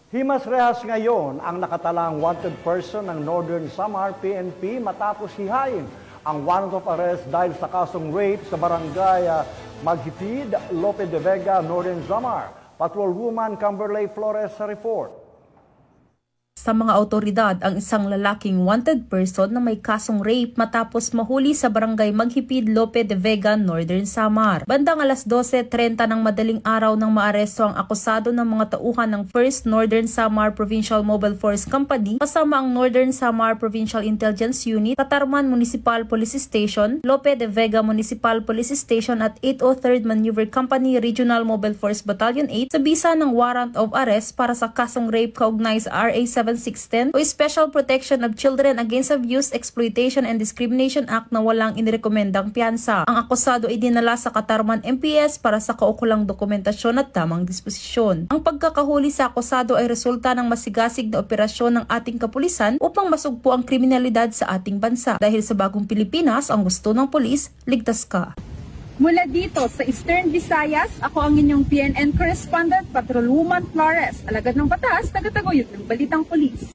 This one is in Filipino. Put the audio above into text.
Himas rehas ngayon ang nakatalang wanted person ng Northern Samar PNP matapos hihayin ang warrant of arrest dahil sa kasong rape sa barangay Maghipid, Lope de Vega, Northern Samar. Patrolwoman Camberley Flores sa report. Sa mga awtoridad ang isang lalaking wanted person na may kasong rape matapos mahuli sa barangay Maghipid, Lope de Vega, Northern Samar. Bandang alas 12:30 ng madaling araw nang maaresto ang akusado ng mga tauhan ng 1st Northern Samar Provincial Mobile Force Company kasama ang Northern Samar Provincial Intelligence Unit, Tatarman Municipal Police Station, Lope de Vega Municipal Police Station at 803rd Maneuver Company Regional Mobile Force Battalion 8 sa bisa ng warrant of arrest para sa kasong rape kaugnay sa RA 7610 o Special Protection of Children Against Abuse, Exploitation and Discrimination Act na walang inirekomendang piyansa. Ang akusado ay dinala sa Katarman MPS para sa kaukulang dokumentasyon at tamang disposisyon. Ang pagkakahuli sa akusado ay resulta ng masigasig na operasyon ng ating kapulisan upang masugpo ang kriminalidad sa ating bansa. Dahil sa bagong Pilipinas, ang gusto ng pulis, ligtas ka. Mula dito sa Eastern Visayas, ako ang inyong PNN correspondent, Patrolwoman Flores, alagad ng batas, tagataguyod ng Balitang Pulis.